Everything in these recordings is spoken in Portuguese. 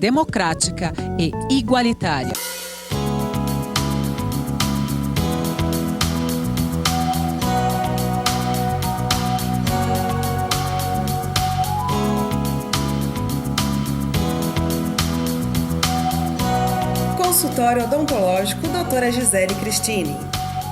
democrática e igualitária. Consultório odontológico Doutora Gisele Cristine.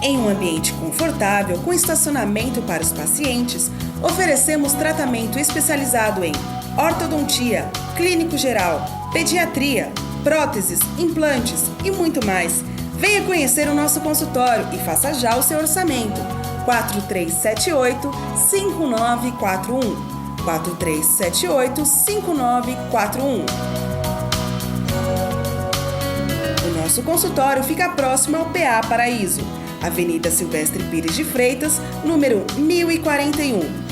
Em um ambiente confortável, com estacionamento para os pacientes, oferecemos tratamento especializado em ortodontia, clínico geral, pediatria, próteses, implantes e muito mais. Venha conhecer o nosso consultório e faça já o seu orçamento. 4378-5941. 4378-5941. O nosso consultório fica próximo ao PA Paraíso, Avenida Silvestre Pires de Freitas, número 1041.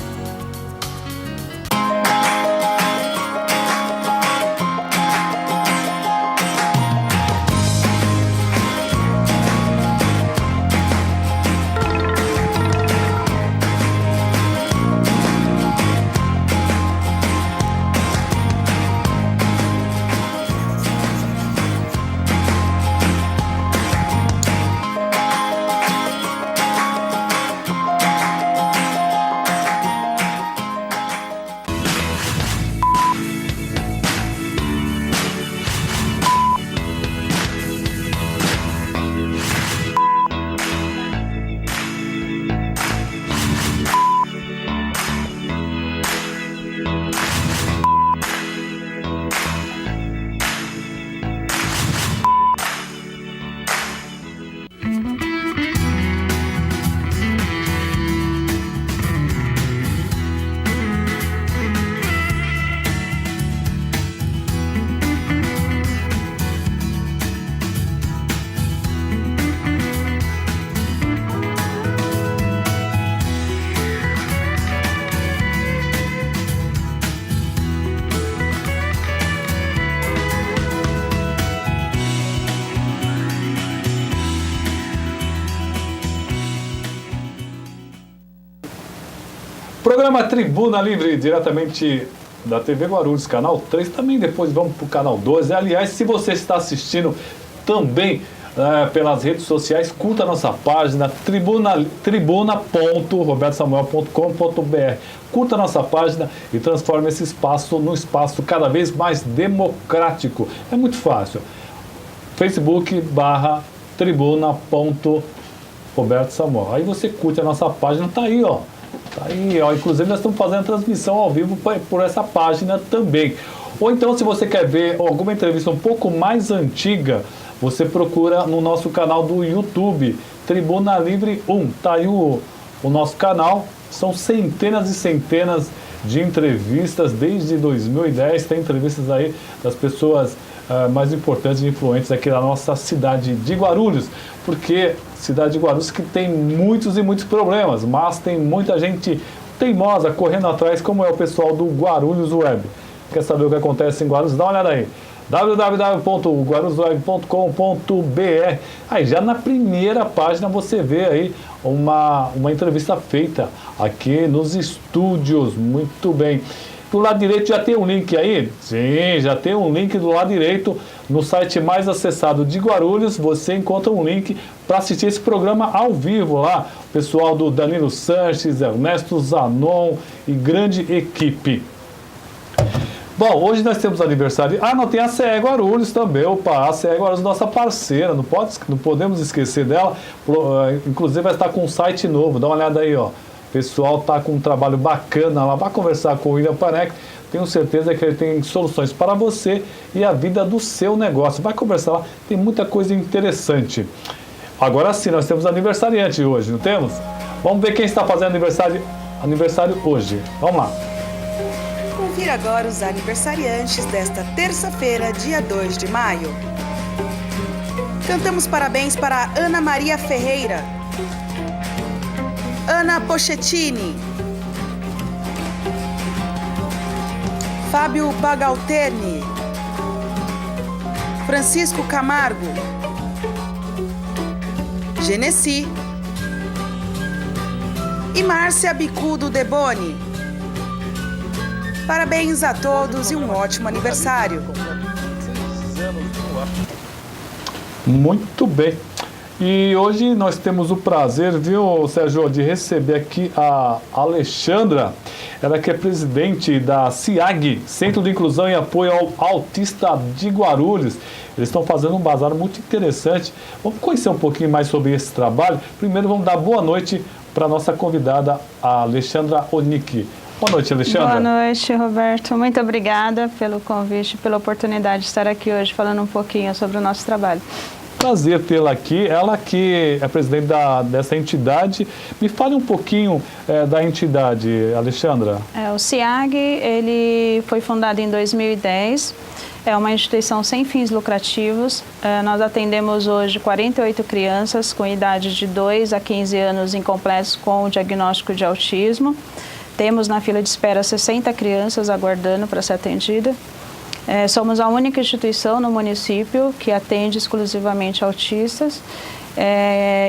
Programa Tribuna Livre, diretamente da TV Guarulhos, canal 3, também depois vamos para o canal 12. Aliás, se você está assistindo também pelas redes sociais, curta a nossa página tribuna.robertosamuel.com.br. Curta a nossa página e transforme esse espaço num espaço cada vez mais democrático. É muito fácil. Facebook/tribuna.robertosamuel. Aí você curte a nossa página, tá aí, ó. Tá aí, ó. Inclusive nós estamos fazendo a transmissão ao vivo por essa página também. Ou então, se você quer ver alguma entrevista um pouco mais antiga, você procura no nosso canal do YouTube, Tribuna Livre 1. Tá aí o nosso canal. São centenas e centenas de entrevistas desde 2010. Tem entrevistas aí das pessoas mais importantes e influentes aqui da nossa cidade de Guarulhos. Porque cidade de Guarulhos que tem muitos e muitos problemas, mas tem muita gente teimosa correndo atrás, como é o pessoal do Guarulhos Web. Quer saber o que acontece em Guarulhos? Dá uma olhada aí. www.guarulhosweb.com.br. Aí já na primeira página você vê aí uma entrevista feita aqui nos estúdios. Muito bem. Do lado direito já tem um link aí? Sim, já tem um link do lado direito. No site mais acessado de Guarulhos, você encontra um link para assistir esse programa ao vivo lá. O pessoal do Danilo Sanches, Ernesto Zanon e grande equipe. Bom, hoje nós temos aniversário. Não, tem a CE Guarulhos também. Opa, a CE Guarulhos, nossa parceira. Não podemos esquecer dela. Inclusive vai estar com um site novo. Dá uma olhada aí, ó. O pessoal está com um trabalho bacana lá. Vai conversar com o William Panek. Tenho certeza que ele tem soluções para você e a vida do seu negócio. Vai conversar lá. Tem muita coisa interessante. Agora sim, nós temos aniversariante hoje, não temos? Vamos ver quem está fazendo aniversário hoje. Vamos lá. Confira agora os aniversariantes desta terça-feira, dia 2 de maio. Cantamos parabéns para Ana Maria Ferreira, Ana Pochettini, Fábio Bagalterni, Francisco Camargo, Genesi e Márcia Bicudo Deboni. Parabéns a todos e um ótimo aniversário. Muito bem. E hoje nós temos o prazer, viu, Sérgio, de receber aqui a Alexandra, ela que é presidente da CIAG, Centro de Inclusão e Apoio ao Autista de Guarulhos. Eles estão fazendo um bazar muito interessante. Vamos conhecer um pouquinho mais sobre esse trabalho. Primeiro vamos dar boa noite para a nossa convidada, a Alexandra Onick. Boa noite, Alexandra. Boa noite, Roberto. Muito obrigada pelo convite, pela oportunidade de estar aqui hoje falando um pouquinho sobre o nosso trabalho. Prazer tê-la aqui, ela que é presidente dessa entidade. Me fale um pouquinho da entidade, Alexandra. O CIAG, ele foi fundado em 2010, é uma instituição sem fins lucrativos. Nós atendemos hoje 48 crianças com idade de 2 a 15 anos incompletos com o diagnóstico de autismo. Temos na fila de espera 60 crianças aguardando para ser atendida. Somos a única instituição no município que atende exclusivamente autistas.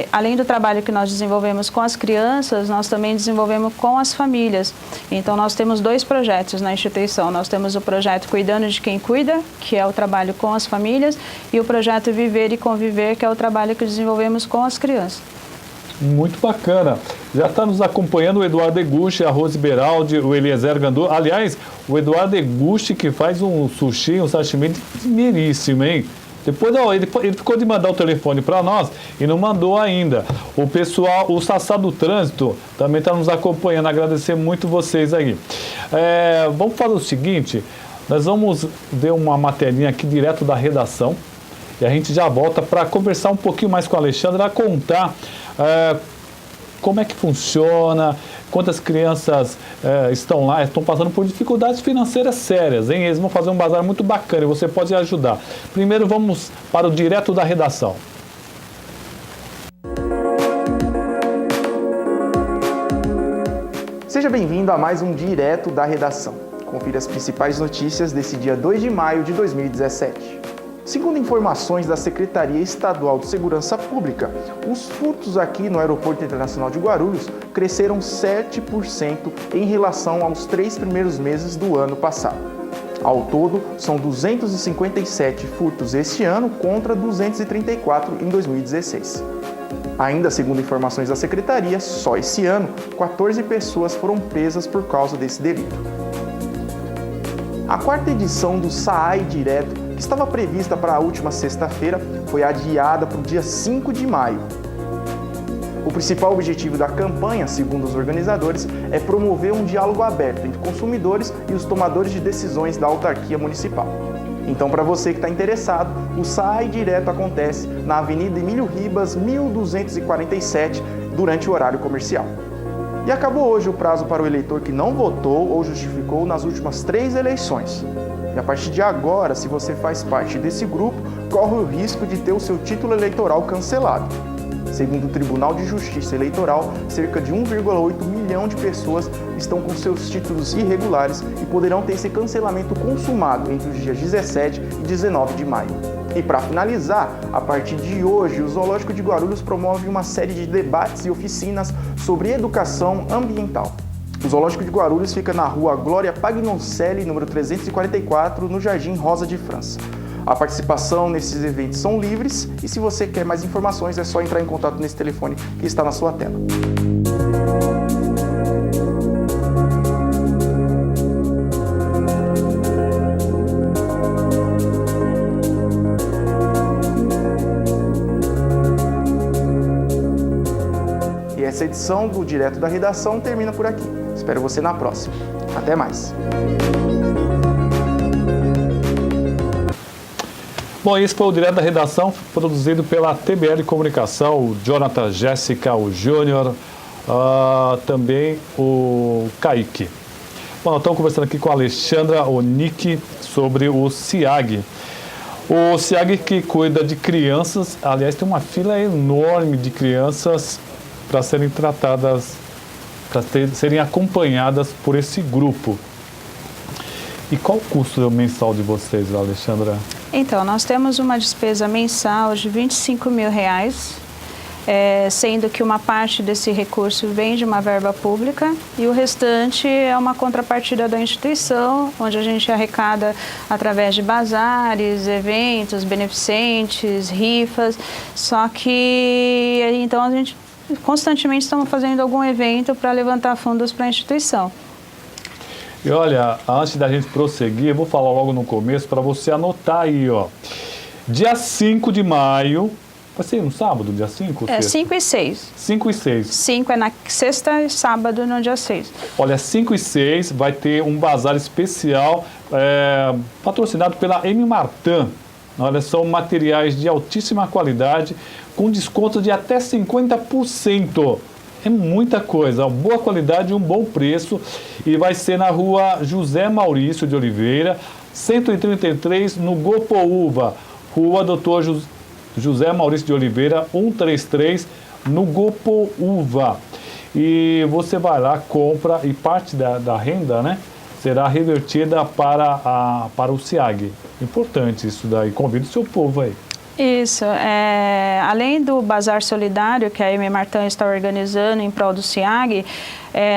Além do trabalho que nós desenvolvemos com as crianças, nós também desenvolvemos com as famílias. Então, nós temos 2 projetos na instituição. Nós temos o projeto Cuidando de Quem Cuida, que é o trabalho com as famílias, e o projeto Viver e Conviver, que é o trabalho que desenvolvemos com as crianças. Muito bacana. Já está nos acompanhando o Eduardo Eguchi, a Rose Beraldi, o Eliezer Gandu. Aliás, o Eduardo Eguchi que faz um sushi, um sashimi miríssimo, hein? Depois ele ficou de mandar o telefone para nós e não mandou ainda. O pessoal, o Sassá do Trânsito também está nos acompanhando. Agradecer muito vocês aí. Vamos fazer o seguinte, nós vamos ver uma materinha aqui direto da redação e a gente já volta para conversar um pouquinho mais com a Alexandra, a contar como é que funciona, quantas crianças estão lá, estão passando por dificuldades financeiras sérias, hein? Eles vão fazer um bazar muito bacana e você pode ajudar. Primeiro vamos para o direto da redação. Seja bem-vindo a mais um Direto da Redação. Confira as principais notícias desse dia 2 de maio de 2017. Segundo informações da Secretaria Estadual de Segurança Pública, os furtos aqui no Aeroporto Internacional de Guarulhos cresceram 7% em relação aos 3 primeiros meses do ano passado. Ao todo, são 257 furtos este ano contra 234 em 2016. Ainda segundo informações da Secretaria, só esse ano, 14 pessoas foram presas por causa desse delito. A 4ª edição do SAAI Direto, que estava prevista para a última sexta-feira, foi adiada para o dia 5 de maio. O principal objetivo da campanha, segundo os organizadores, é promover um diálogo aberto entre consumidores e os tomadores de decisões da autarquia municipal. Então, para você que está interessado, o SAAI Direto acontece na Avenida Emílio Ribas, 1247, durante o horário comercial. E acabou hoje o prazo para o eleitor que não votou ou justificou nas últimas 3 eleições. E a partir de agora, se você faz parte desse grupo, corre o risco de ter o seu título eleitoral cancelado. Segundo o Tribunal de Justiça Eleitoral, cerca de 1,8 milhão de pessoas estão com seus títulos irregulares e poderão ter esse cancelamento consumado entre os dias 17 e 19 de maio. E para finalizar, a partir de hoje, o Zoológico de Guarulhos promove uma série de debates e oficinas sobre educação ambiental. O Zoológico de Guarulhos fica na rua Glória Pagnoncelli, número 344, no Jardim Rosa de França. A participação nesses eventos são livres e se você quer mais informações é só entrar em contato nesse telefone que está na sua tela. E essa edição do Direto da Redação termina por aqui. Espero você na próxima. Até mais. Bom, esse foi o Direto da Redação, produzido pela TBL Comunicação, o Jonathan, Jéssica, o Júnior, também o Kaique. Bom, nós estamos conversando aqui com a Alexandra Onick sobre o CIAG. O CIAG que cuida de crianças, aliás, tem uma fila enorme de crianças para serem tratadas, para serem acompanhadas por esse grupo. E qual o custo mensal de vocês, Alexandra? Então, nós temos uma despesa mensal de R$ 25 mil. sendo que uma parte desse recurso vem de uma verba pública e o restante é uma contrapartida da instituição, onde a gente arrecada através de bazares, eventos, beneficentes, rifas, só que então a gente constantemente estamos fazendo algum evento para levantar fundos para a instituição. E olha, antes da gente prosseguir, eu vou falar logo no começo para você anotar aí, ó. Dia 5 de maio, vai ser no sábado, dia 5? 5 e 6. 5 e 6. 5 é na sexta e sábado no dia 6. Olha, 5 e 6 vai ter um bazar especial patrocinado pela M. Martin. Olha, são materiais de altíssima qualidade, com desconto de até 50%. É muita coisa, boa qualidade e um bom preço. E vai ser na rua José Maurício de Oliveira, 133, no Gopoúva. Rua Doutor José Maurício de Oliveira, 133, no Gopoúva. E você vai lá, compra e parte da renda, né, será revertida para o SIAG. Importante isso daí, convido o seu povo aí. Isso, além do Bazar Solidário que a M. Martin está organizando em prol do SIAG,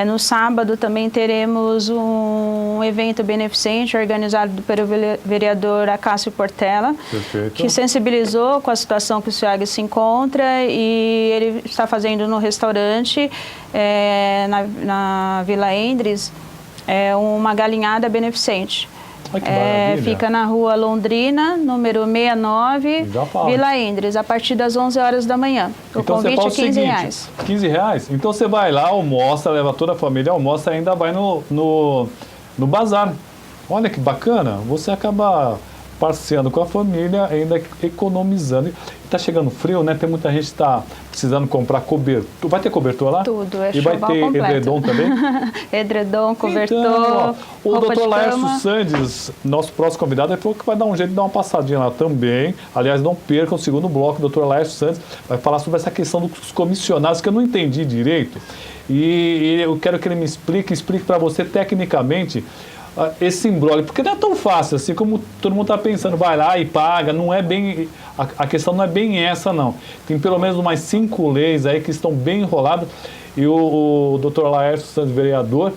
no sábado também teremos um evento beneficente organizado pelo vereador Acácio Portela, Perfeito. Que sensibilizou com a situação que o SIAG se encontra e ele está fazendo no restaurante na Vila Endres uma galinhada beneficente. Ai, que maravilha. Fica na rua Londrina, número 69, Vila Endres, a partir das 11 horas da manhã. O então convite é R$15. R$15? Então você vai lá, almoça, leva toda a família, almoça e ainda vai no bazar. Olha que bacana, você acaba passeando com a família, ainda economizando. Está chegando frio, né? Tem muita gente que está precisando comprar cobertor. Vai ter cobertor lá? Tudo, e vai ter completo. edredom também? Edredom, cobertor, então, o Dr. Laércio cama. Sandes, nosso próximo convidado, ele falou que vai dar um jeito de dar uma passadinha lá também. Aliás, não percam o segundo bloco, o Dr. Laércio Sandes vai falar sobre essa questão dos comissionados, que eu não entendi direito. E eu quero que ele me explique para você tecnicamente esse imbróglio, porque não é tão fácil assim como todo mundo está pensando, vai lá e paga, não é bem, a questão não é bem essa não, tem pelo menos umas 5 leis aí que estão bem enroladas e o Dr. Laércio Santos, vereador,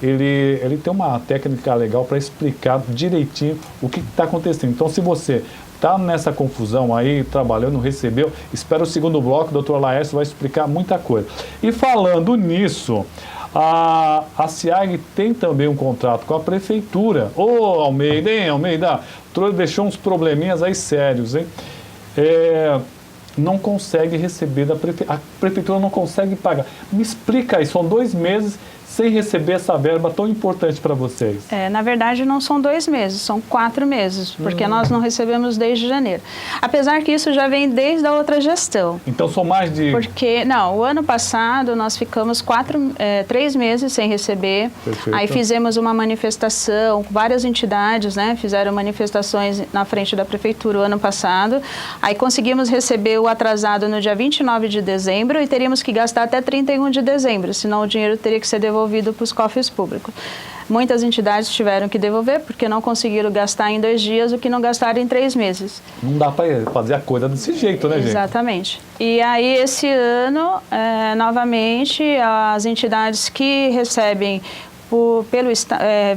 ele tem uma técnica legal para explicar direitinho o que está acontecendo. Então se você está nessa confusão aí, trabalhando, recebeu, espera o segundo bloco, o Dr. Laércio vai explicar muita coisa. E falando nisso, a SIAG tem também um contrato com a prefeitura. Ô, Almeida, deixou uns probleminhas aí sérios, hein? Não consegue receber da prefeitura. A prefeitura não consegue pagar. Me explica aí, são 2 meses sem receber essa verba tão importante para vocês. Na verdade, não são 2 meses, são 4 meses, porque nós não recebemos desde janeiro. Apesar que isso já vem desde a outra gestão. Então são mais de... Porque, não, o ano passado nós ficamos 3 meses sem receber. Perfeito. Aí fizemos uma manifestação, várias entidades, né, fizeram manifestações na frente da prefeitura o ano passado. Aí conseguimos receber o atrasado no dia 29 de dezembro e teríamos que gastar até 31 de dezembro, senão o dinheiro teria que ser devolvido para os cofres públicos. Muitas entidades tiveram que devolver porque não conseguiram gastar em 2 dias o que não gastaram em 3 meses. Não dá para fazer a coisa desse jeito, né, gente? Exatamente. E aí, esse ano, novamente, as entidades que recebem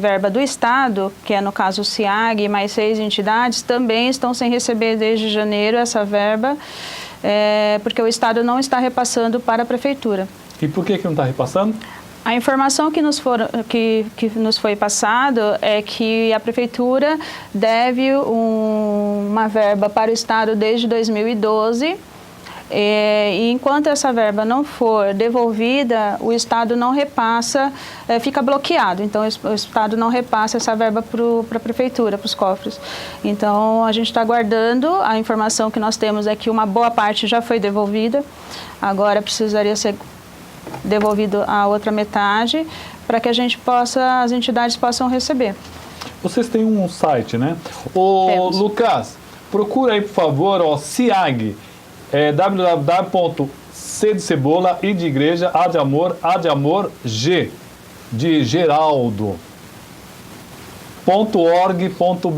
verba do Estado, que é no caso o SIAG, mais 6 entidades, também estão sem receber desde janeiro essa verba, porque o Estado não está repassando para a Prefeitura. E por que não está repassando? A informação que nos foi passado é que a Prefeitura deve uma verba para o Estado desde 2012 e enquanto essa verba não for devolvida, o Estado não repassa, fica bloqueado. Então, o Estado não repassa essa verba para a Prefeitura, para os cofres. Então, a gente está aguardando. A informação que nós temos é que uma boa parte já foi devolvida, agora precisaria ser devolvido a outra metade para que as entidades possam receber. Vocês têm um site, né? Temos. Lucas, procura aí, por favor, SIAG, www.c de cebola e de igreja, A de amor, G de Geraldo, .org.br.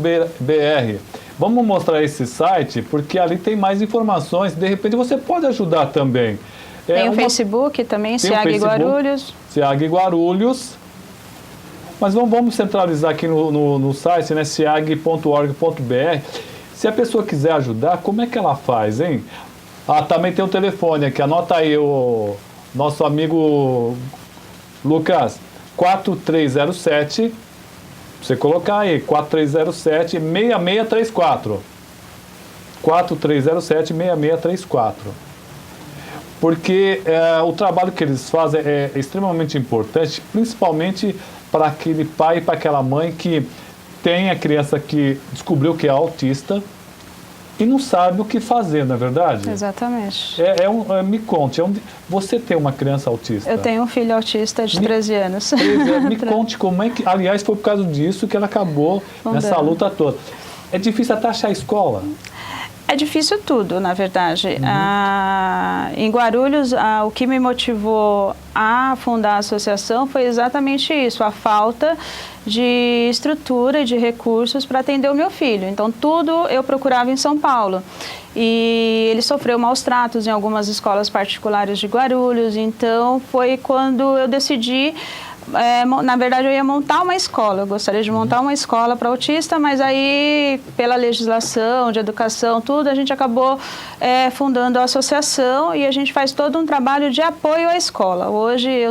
Vamos mostrar esse site, porque ali tem mais informações. De repente você pode ajudar também. Tem o Facebook também, SEAG Guarulhos. SEAG Guarulhos. Mas vamos centralizar aqui no site, né? seag.org.br. Se a pessoa quiser ajudar, como é que ela faz, hein? Também tem o telefone aqui. Anota aí o nosso amigo Lucas. 4307. Você colocar aí, 4307-6634. 4307-6634. Porque o trabalho que eles fazem é extremamente importante, principalmente para aquele pai e para aquela mãe que tem a criança que descobriu que é autista e não sabe o que fazer, não é verdade? Exatamente. Me conte, você tem uma criança autista? Eu tenho um filho autista de 13 anos. Me conte como é que... Aliás, foi por causa disso que ela acabou nessa luta toda. É difícil até achar a escola? É difícil tudo, na verdade. Em Guarulhos, o que me motivou a fundar a associação foi exatamente isso, a falta de estrutura e de recursos para atender o meu filho. Então, tudo eu procurava em São Paulo. E ele sofreu maus tratos em algumas escolas particulares de Guarulhos. Então, foi quando eu decidi... na verdade, eu ia montar uma escola. Eu gostaria de montar uma escola para autista, mas aí, pela legislação de educação, tudo, a gente acabou fundando a associação e a gente faz todo um trabalho de apoio à escola. Hoje,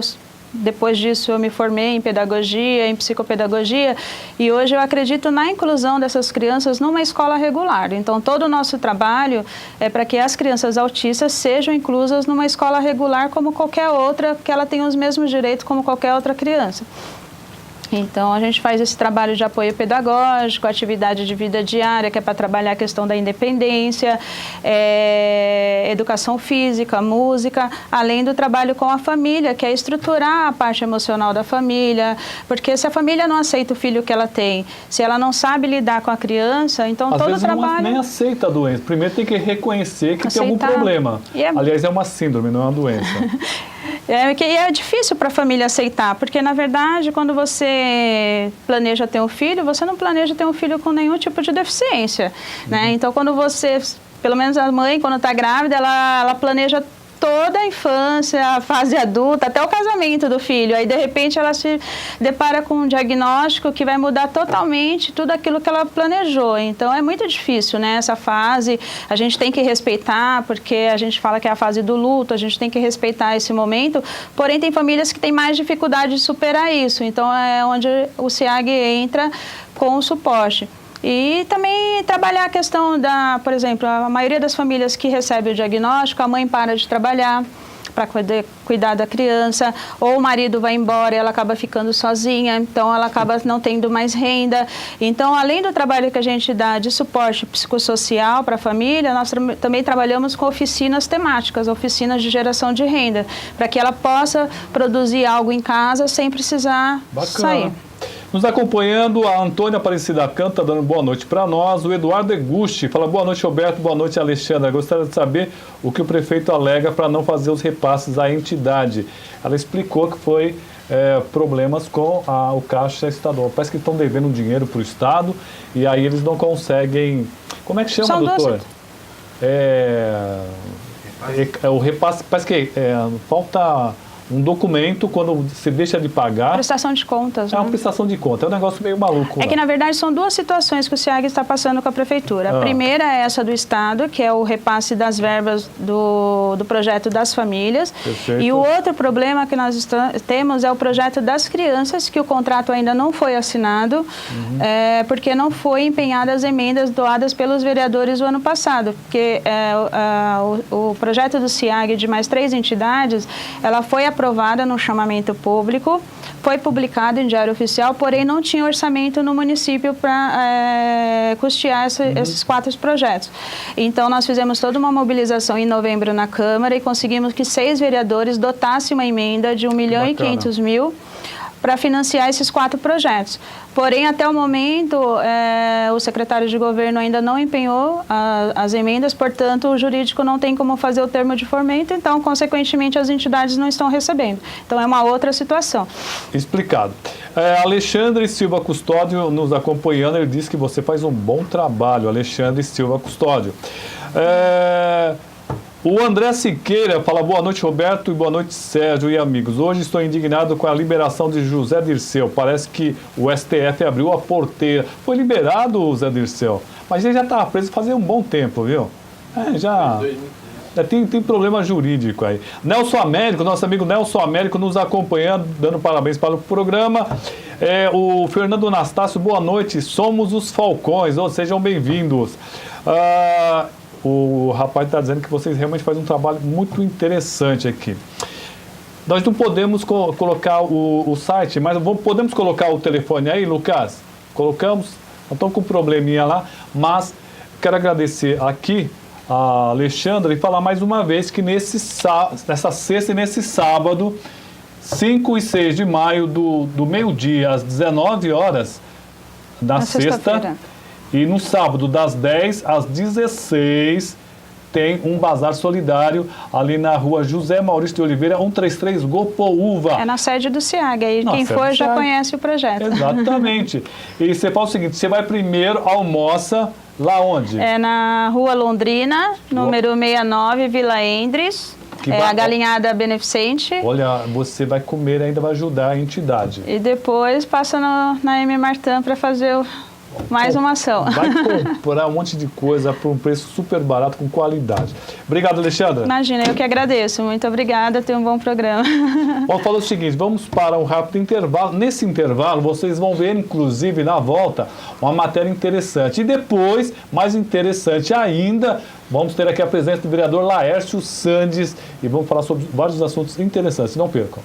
depois disso, eu me formei em pedagogia, em psicopedagogia, e hoje eu acredito na inclusão dessas crianças numa escola regular. Então, todo o nosso trabalho é para que as crianças autistas sejam inclusas numa escola regular como qualquer outra, que ela tenha os mesmos direitos como qualquer outra criança. Então, a gente faz esse trabalho de apoio pedagógico, atividade de vida diária, que é para trabalhar a questão da independência, educação física, música, além do trabalho com a família, que é estruturar a parte emocional da família, porque se a família não aceita o filho que ela tem, se ela não sabe lidar com a criança, então às todo vezes o trabalho... nem aceita a doença. Primeiro tem que reconhecer que tem algum problema. Aliás, é uma síndrome, não é uma doença. É difícil para a família aceitar, porque, na verdade, quando você planeja ter um filho, você não planeja ter um filho com nenhum tipo de deficiência, né? Então, quando você, pelo menos a mãe, quando está grávida, ela planeja toda a infância, a fase adulta, até o casamento do filho. Aí, de repente, ela se depara com um diagnóstico que vai mudar totalmente tudo aquilo que ela planejou. Então, é muito difícil, né? Essa fase, a gente tem que respeitar, porque a gente fala que é a fase do luto, a gente tem que respeitar esse momento. Porém, tem famílias que têm mais dificuldade de superar isso. Então, é onde o SEAG entra com o suporte. E também trabalhar a questão da, por exemplo, a maioria das famílias que recebe o diagnóstico, a mãe para de trabalhar para cuidar da criança, ou o marido vai embora e ela acaba ficando sozinha, então ela acaba não tendo mais renda. Então, além do trabalho que a gente dá de suporte psicossocial para a família, nós também trabalhamos com oficinas temáticas, oficinas de geração de renda, para que ela possa produzir algo em casa sem precisar sair. Nos acompanhando, a Antônia Aparecida Canto está dando boa noite para nós. O Eduardo Egusti fala boa noite, Roberto, boa noite, Alexandra. Gostaria de saber o que o prefeito alega para não fazer os repasses à entidade. Ela explicou que foi problemas com o Caixa Estadual. Parece que estão devendo dinheiro para o Estado e aí eles não conseguem... Como é que chama, doutor? O repasse, parece que falta... um documento quando você deixa de pagar... Prestação de contas. É uma prestação de contas, é um negócio meio maluco. É que, na verdade, são duas situações que o SEAG está passando com a Prefeitura. A primeira é essa do Estado, que é o repasse das verbas do projeto das famílias. Perfeito. E o outro problema que nós temos é o projeto das crianças, que o contrato ainda não foi assinado, porque não foi empenhada as emendas doadas pelos vereadores o ano passado. Porque o projeto do SEAG de mais 3 entidades, ela foi aprovada no chamamento público, foi publicado em Diário Oficial, porém não tinha orçamento no município para custear esses 4 projetos. Então, nós fizemos toda uma mobilização em novembro na Câmara e conseguimos que 6 vereadores dotassem uma emenda de R$ 1.500.000 para financiar esses 4 projetos. Porém, até o momento, o secretário de governo ainda não empenhou as emendas, portanto, o jurídico não tem como fazer o termo de fomento, então, consequentemente, as entidades não estão recebendo. Então, é uma outra situação. Explicado. Alexandre Silva Custódio nos acompanhando, ele disse que você faz um bom trabalho, Alexandre Silva Custódio. O André Siqueira fala: boa noite, Roberto, e boa noite, Sérgio e amigos. Hoje estou indignado com a liberação de José Dirceu. Parece que o STF abriu a porteira. Foi liberado o Zé Dirceu, mas ele já estava preso fazia um bom tempo, viu? Tem problema jurídico aí. Nelson Américo, nosso amigo Nelson Américo nos acompanhando, dando parabéns para o programa. O Fernando Anastácio, boa noite, somos os Falcões, sejam bem-vindos. O rapaz está dizendo que vocês realmente fazem um trabalho muito interessante aqui. Nós não podemos colocar o site, mas podemos colocar o telefone aí, Lucas? Colocamos? Estamos com um probleminha lá, mas quero agradecer aqui a Alexandra e falar mais uma vez que nessa sexta e nesse sábado, 5 e 6 de maio, do meio-dia às 19 horas, na sexta, e no sábado, das 10 às 16, tem um bazar solidário ali na rua José Maurício de Oliveira, 133, Gopoúva. É na sede do SIAG, aí quem for já conhece o projeto. Exatamente. E você fala o seguinte, você vai primeiro, almoça, lá onde? É na rua Londrina, número 69, Vila Endres. A galinhada beneficente. Olha, você vai comer, ainda vai ajudar a entidade. E depois passa na M. Martin para fazer mais uma ação. Vai comprar um monte de coisa por um preço super barato, com qualidade. Obrigado, Alexandra. Imagina, eu que agradeço. Muito obrigada, tenha um bom programa. Bom, fala o seguinte, vamos para um rápido intervalo. Nesse intervalo, vocês vão ver, inclusive, na volta, uma matéria interessante. E depois, mais interessante ainda, vamos ter aqui a presença do vereador Laércio Sandes e vamos falar sobre vários assuntos interessantes. Não percam.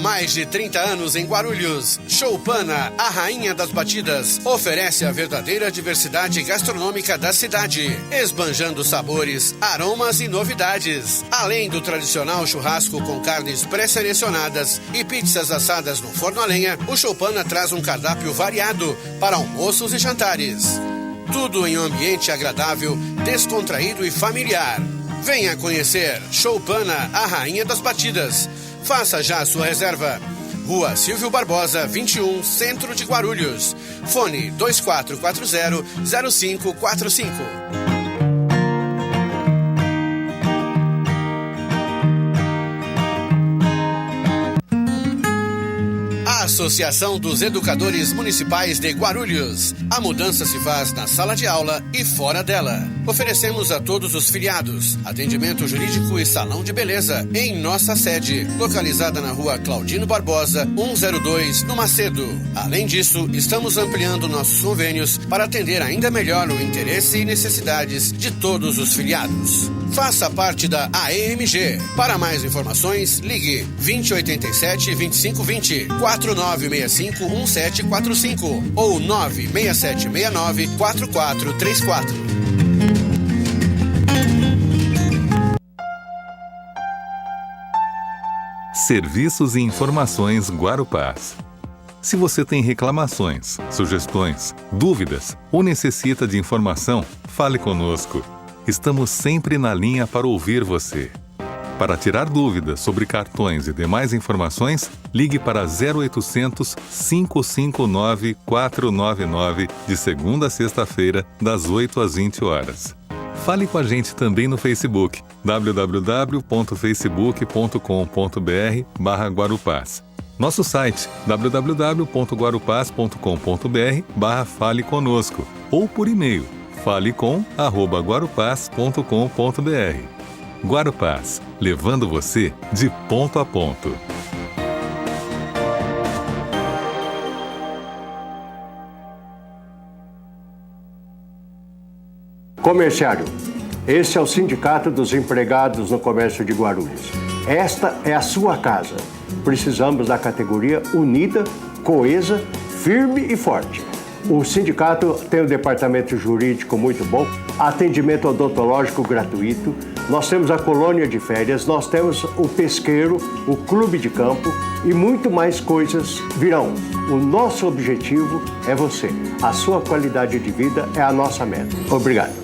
Mais de 30 anos em Guarulhos, Choupana, a rainha das batidas, oferece a verdadeira diversidade gastronômica da cidade, esbanjando sabores, aromas e novidades. Além do tradicional churrasco com carnes pré-selecionadas e pizzas assadas no forno a lenha, o Choupana traz um cardápio variado para almoços e jantares. Tudo em um ambiente agradável, descontraído e familiar. Venha conhecer Choupana, a rainha das batidas. Faça já a sua reserva. Rua Silvio Barbosa, 21, Centro de Guarulhos. Fone 2440-0545. Associação dos Educadores Municipais de Guarulhos. A mudança se faz na sala de aula e fora dela. Oferecemos a todos os filiados atendimento jurídico e salão de beleza em nossa sede, localizada na rua Claudino Barbosa, 102, no Macedo. Além disso, estamos ampliando nossos convênios para atender ainda melhor o interesse e necessidades de todos os filiados. Faça parte da AEMG. Para mais informações, ligue 2087-2520, 4965-1745 ou 96769-4434. Serviços e Informações Guarupás. Se você tem reclamações, sugestões, dúvidas ou necessita de informação, fale conosco. Estamos sempre na linha para ouvir você. Para tirar dúvidas sobre cartões e demais informações, ligue para 0800 559 499 de segunda a sexta-feira, das 8 às 20 horas. Fale com a gente também no Facebook, www.facebook.com.br/Guarupás. Nosso site, www.guarupás.com.br/Fale Conosco, ou por e-mail, falecom@guarupás.com.br. Guarupás, levando você de ponto a ponto. Comerciário, esse é o Sindicato dos Empregados no Comércio de Guarulhos. Esta é a sua casa. Precisamos da categoria unida, coesa, firme e forte. O sindicato tem um departamento jurídico muito bom, atendimento odontológico gratuito, nós temos a colônia de férias, nós temos o pesqueiro, o clube de campo e muito mais coisas virão. O nosso objetivo é você. A sua qualidade de vida é a nossa meta. Obrigado.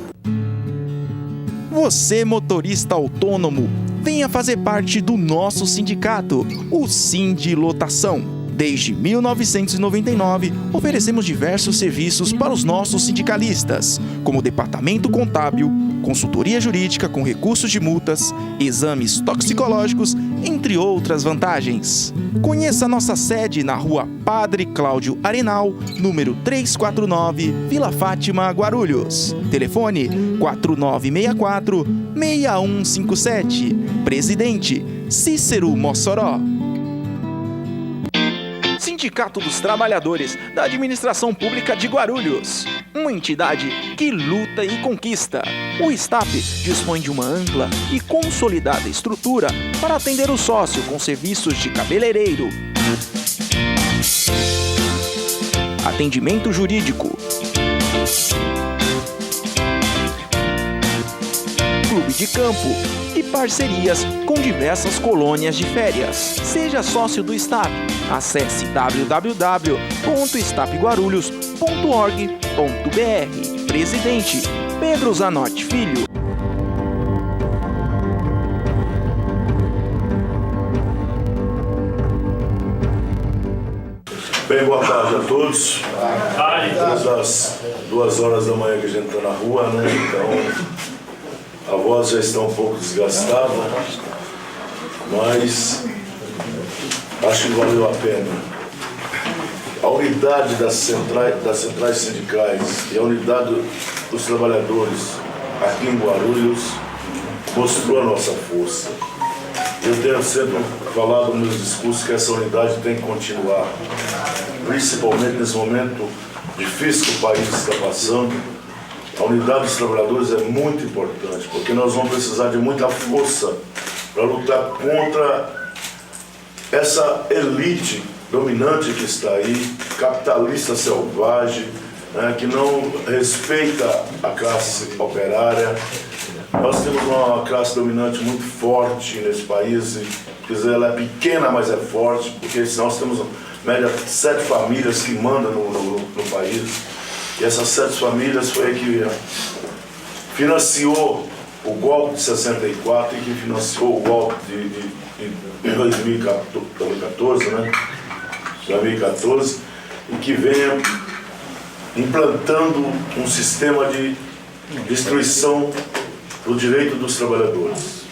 Você, motorista autônomo, venha fazer parte do nosso sindicato, o Sindilotação. Desde 1999, oferecemos diversos serviços para os nossos sindicalistas, como departamento contábil, consultoria jurídica com recursos de multas, exames toxicológicos, entre outras vantagens. Conheça nossa sede na Rua Padre Cláudio Arenal, número 349, Vila Fátima, Guarulhos. Telefone 4964-6157. Presidente Cícero Mossoró. Sindicato dos Trabalhadores da Administração Pública de Guarulhos. Uma entidade que luta e conquista. O STAP dispõe de uma ampla e consolidada estrutura para atender o sócio com serviços de cabeleireiro, atendimento jurídico, clube de campo e parcerias com diversas colônias de férias. Seja sócio do STAP. Acesse www.stapguarulhos.org.br. Presidente Pedro Zanotti Filho. Bem, boa tarde a todos. Desde as 2 horas da manhã que a gente está na rua, né? Então a voz já está um pouco desgastada, mas acho que valeu a pena. A unidade das centrais sindicais e a unidade dos trabalhadores aqui em Guarulhos mostrou a nossa força. Eu tenho sempre falado nos meus discursos que essa unidade tem que continuar, principalmente nesse momento difícil que o país está passando. A unidade dos trabalhadores é muito importante, porque nós vamos precisar de muita força para lutar contra essa elite dominante que está aí, capitalista selvagem, né, que não respeita a classe operária. Nós temos uma classe dominante muito forte nesse país, quer dizer, ela é pequena, mas é forte, porque nós temos, média, 7 famílias que mandam no país. E essas 7 famílias foi a que financiou o golpe de 64 e que financiou o golpe de 2014, né? 2014, e que vem implantando um sistema de destruição do direito dos trabalhadores.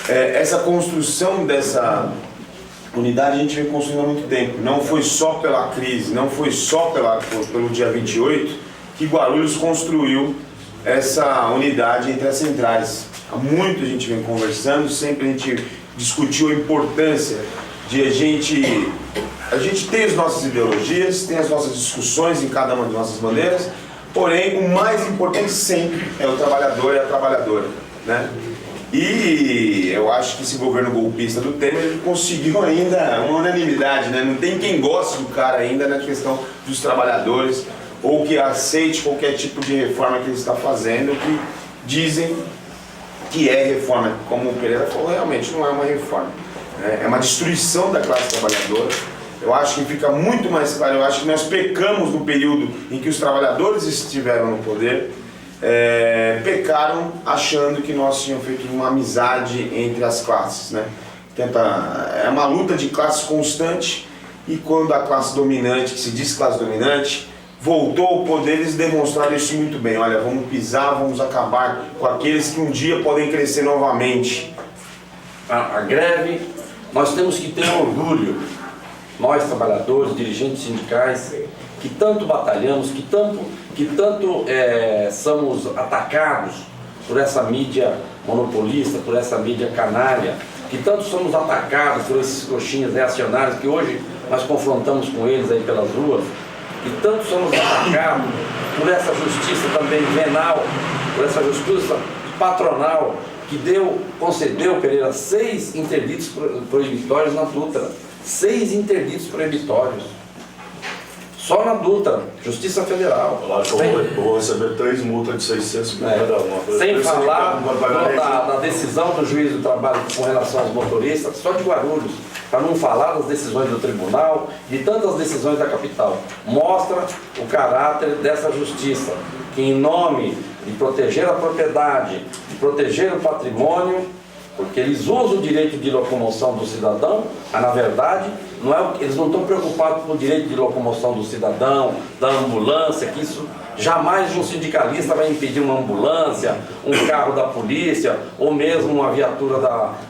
Essa construção dessa unidade a gente vem construindo há muito tempo. Não foi só pela crise, não foi só pelo dia 28 que Guarulhos construiu essa unidade entre as centrais. Há muito a gente vem conversando, sempre a gente discutiu a importância de a gente ter as nossas ideologias, tem as nossas discussões em cada uma das nossas bandeiras, porém o mais importante sempre é o trabalhador e a trabalhadora, né? E eu acho que esse governo golpista do Temer ele conseguiu ainda uma unanimidade, né? Não tem quem goste do cara ainda na questão dos trabalhadores ou que aceite qualquer tipo de reforma que ele está fazendo, que dizem que é reforma. Como o Pereira falou, realmente não é uma reforma, é uma destruição da classe trabalhadora. Eu acho que fica muito mais claro, eu acho que nós pecamos no período em que os trabalhadores estiveram no poder, pecaram achando que nós tínhamos feito uma amizade entre as classes, né? É uma luta de classe constante, e quando a classe dominante, que se diz classe dominante, voltou ao poder, eles demonstraram isso muito bem. Olha, vamos pisar, vamos acabar com aqueles que um dia podem crescer novamente. A greve, nós temos que ter orgulho, nós trabalhadores, dirigentes sindicais, que tanto batalhamos, que tanto somos atacados por essa mídia monopolista, por essa mídia canalha, que tanto somos atacados por esses coxinhas reacionários que hoje nós confrontamos com eles aí pelas ruas, que tanto somos atacados por essa justiça também venal, por essa justiça patronal que concedeu, Pereira, 6 interditos proibitórios na Dutra. 6 interditos proibitórios. Só na Dutra, Justiça Federal. Eu vou receber 3 multas de 600 mil cada uma. Sem falar da decisão do juiz do trabalho com relação aos motoristas, só de Guarulhos, para não falar das decisões do tribunal e de tantas decisões da capital. Mostra o caráter dessa justiça, que em nome de proteger a propriedade, de proteger o patrimônio, porque eles usam o direito de locomoção do cidadão, mas na verdade eles não estão preocupados com o direito de locomoção do cidadão, da ambulância, que isso jamais um sindicalista vai impedir uma ambulância, um carro da polícia, ou mesmo uma viatura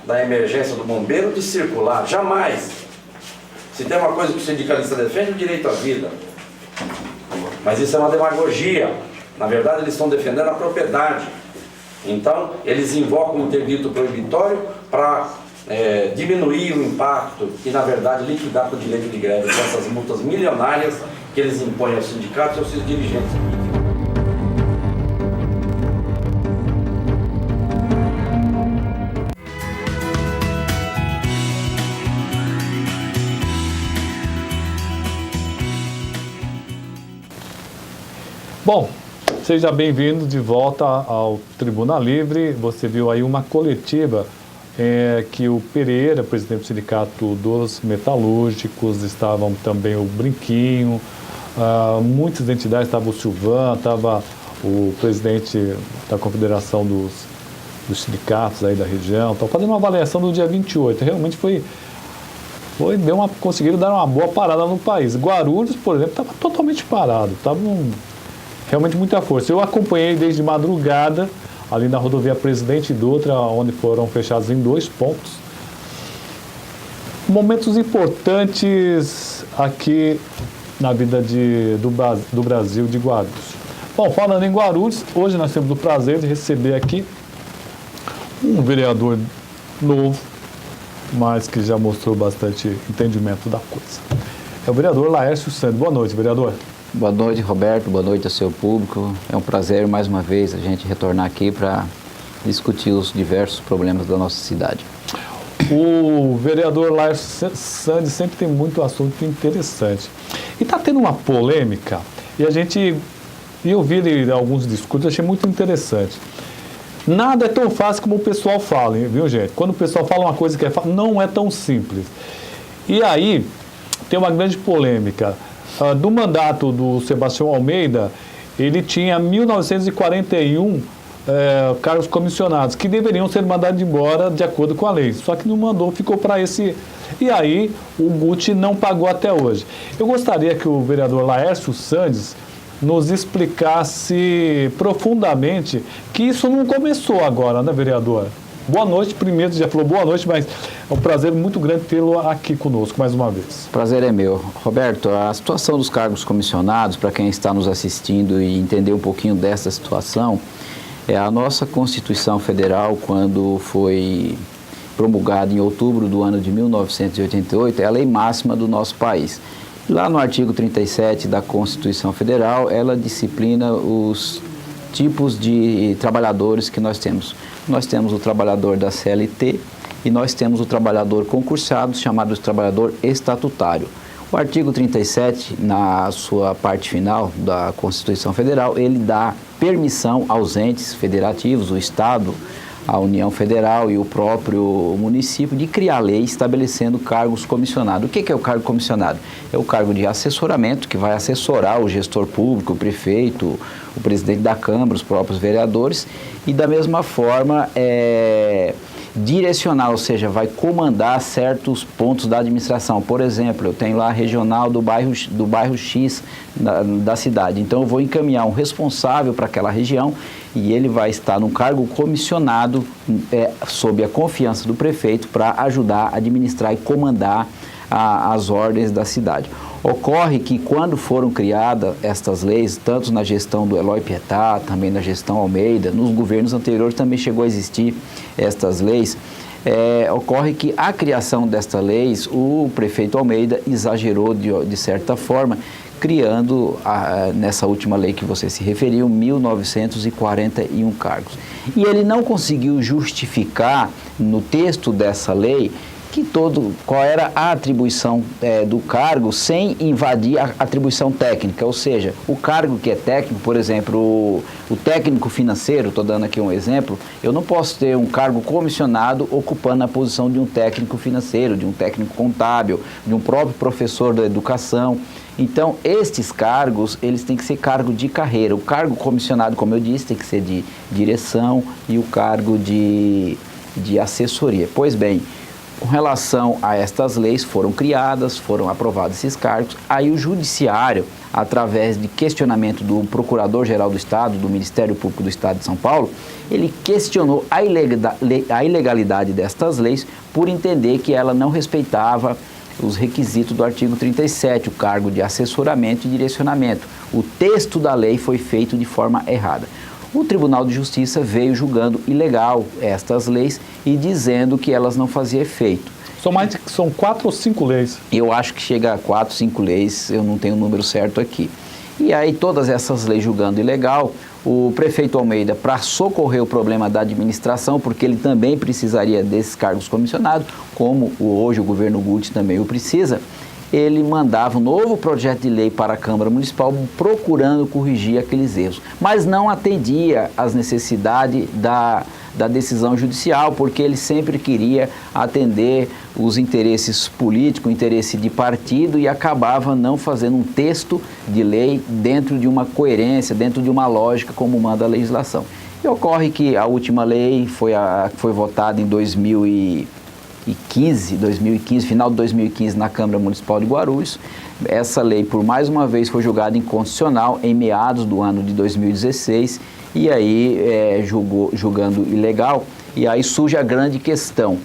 da emergência do bombeiro de circular, jamais. Se tem uma coisa que o sindicalista defende, é o direito à vida. Mas isso é uma demagogia. Na verdade, eles estão defendendo a propriedade. Então, eles invocam o interdito proibitório para diminuir o impacto e, na verdade, liquidar com o direito de greve com essas multas milionárias que eles impõem aos sindicatos e aos seus dirigentes. Bom, seja bem-vindo de volta ao Tribuna Livre. Você viu aí uma coletiva que o Pereira, presidente do Sindicato dos Metalúrgicos, estavam também o Brinquinho, muitas entidades, estava o Silvan, estava o presidente da Confederação dos Sindicatos aí da região, fazendo uma avaliação do dia 28. Realmente conseguiram dar uma boa parada no país. Guarulhos, por exemplo, estava totalmente parado, estava realmente muita força. Eu acompanhei desde madrugada, ali na rodovia Presidente Dutra, onde foram fechados em 2 pontos. Momentos importantes aqui na vida do Brasil, de Guarulhos. Bom, falando em Guarulhos, hoje nós temos o prazer de receber aqui um vereador novo, mas que já mostrou bastante entendimento da coisa. É o vereador Laércio Santos. Boa noite, vereador. Boa noite, Roberto. Boa noite ao seu público. É um prazer, mais uma vez, a gente retornar aqui para discutir os diversos problemas da nossa cidade. O vereador Laércio Santos sempre tem muito assunto interessante. E está tendo uma polêmica, e eu vi alguns discursos, achei muito interessante. Nada é tão fácil como o pessoal fala, viu, gente? Quando o pessoal fala uma coisa que não é tão simples. E aí, tem uma grande polêmica. Do mandato do Sebastião Almeida, ele tinha 1.941 cargos comissionados, que deveriam ser mandados embora de acordo com a lei. Só que não mandou, ficou para esse... E aí, o Guti não pagou até hoje. Eu gostaria que o vereador Laércio Santos nos explicasse profundamente que isso não começou agora, né, vereador? Boa noite, primeiro, já falou boa noite, mas é um prazer muito grande tê-lo aqui conosco mais uma vez. Prazer é meu. Roberto, a situação dos cargos comissionados, para quem está nos assistindo e entender um pouquinho dessa situação, é a nossa Constituição Federal, quando foi promulgada em outubro do ano de 1988, é a lei máxima do nosso país. Lá no artigo 37 da Constituição Federal, ela disciplina os tipos de trabalhadores que nós temos. Nós temos o trabalhador da CLT e nós temos o trabalhador concursado, chamado de trabalhador estatutário. O artigo 37, na sua parte final da Constituição Federal, ele dá permissão aos entes federativos, o Estado, a União Federal e o próprio município, de criar lei estabelecendo cargos comissionados. O que é o cargo comissionado? É o cargo de assessoramento, que vai assessorar o gestor público, o prefeito, o presidente da Câmara, os próprios vereadores, e da mesma forma direcionar, ou seja, vai comandar certos pontos da administração. Por exemplo, eu tenho lá a regional do bairro X da cidade, então eu vou encaminhar um responsável para aquela região e ele vai estar num cargo comissionado sob a confiança do prefeito para ajudar a administrar e comandar as ordens da cidade. Ocorre que quando foram criadas estas leis, tanto na gestão do Eloy Pietá, também na gestão Almeida, nos governos anteriores também chegou a existir estas leis, ocorre que a criação destas leis, o prefeito Almeida exagerou de certa forma, criando, nessa última lei que você se referiu, 1.941 cargos. E ele não conseguiu justificar no texto dessa lei qual era a atribuição do cargo sem invadir a atribuição técnica, ou seja, o cargo que é técnico, por exemplo, o técnico financeiro, estou dando aqui um exemplo, eu não posso ter um cargo comissionado ocupando a posição de um técnico financeiro, de um técnico contábil, de um próprio professor da educação. Então, estes cargos, eles têm que ser cargo de carreira. O cargo comissionado, como eu disse, tem que ser de direção e o cargo de assessoria. Pois bem, com relação a estas leis, foram criadas, foram aprovados esses cargos, aí o Judiciário, através de questionamento do Procurador-Geral do Estado, do Ministério Público do Estado de São Paulo, ele questionou a ilegalidade destas leis por entender que ela não respeitava os requisitos do artigo 37, o cargo de assessoramento e direcionamento. O texto da lei foi feito de forma errada. O Tribunal de Justiça veio julgando ilegal estas leis e dizendo que elas não faziam efeito. São 4 ou 5 leis? Eu acho que chega a 4, 5 leis, eu não tenho o número certo aqui. E aí todas essas leis julgando ilegal, o prefeito Almeida, para socorrer o problema da administração, porque ele também precisaria desses cargos comissionados, como hoje o governo Guti também o precisa, ele mandava um novo projeto de lei para a Câmara Municipal procurando corrigir aqueles erros, mas não atendia às necessidades da decisão judicial, porque ele sempre queria atender os interesses políticos, o interesse de partido e acabava não fazendo um texto de lei dentro de uma coerência, dentro de uma lógica como manda a legislação. E ocorre que a última lei foi votada em 2015, final de 2015 na Câmara Municipal de Guarulhos. Essa lei, por mais uma vez, foi julgada inconstitucional em meados do ano de 2016 e aí julgando ilegal. E aí surge a grande questão.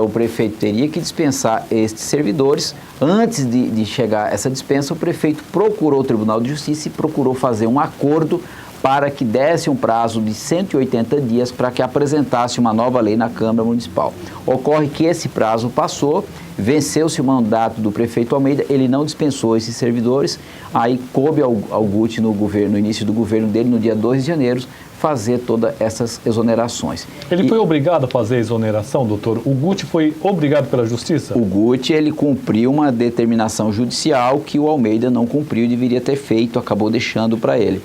O prefeito teria que dispensar estes servidores. Antes de chegar essa dispensa, o prefeito procurou o Tribunal de Justiça e procurou fazer um acordo para que desse um prazo de 180 dias para que apresentasse uma nova lei na Câmara Municipal. Ocorre que esse prazo passou, venceu-se o mandato do prefeito Almeida, ele não dispensou esses servidores, aí coube ao Guti no início do governo dele, no dia 2 de janeiro, fazer todas essas exonerações. Ele foi obrigado a fazer a exoneração, doutor? O Guti foi obrigado pela Justiça? O Guti, ele cumpriu uma determinação judicial que o Almeida não cumpriu e deveria ter feito, acabou deixando para ele.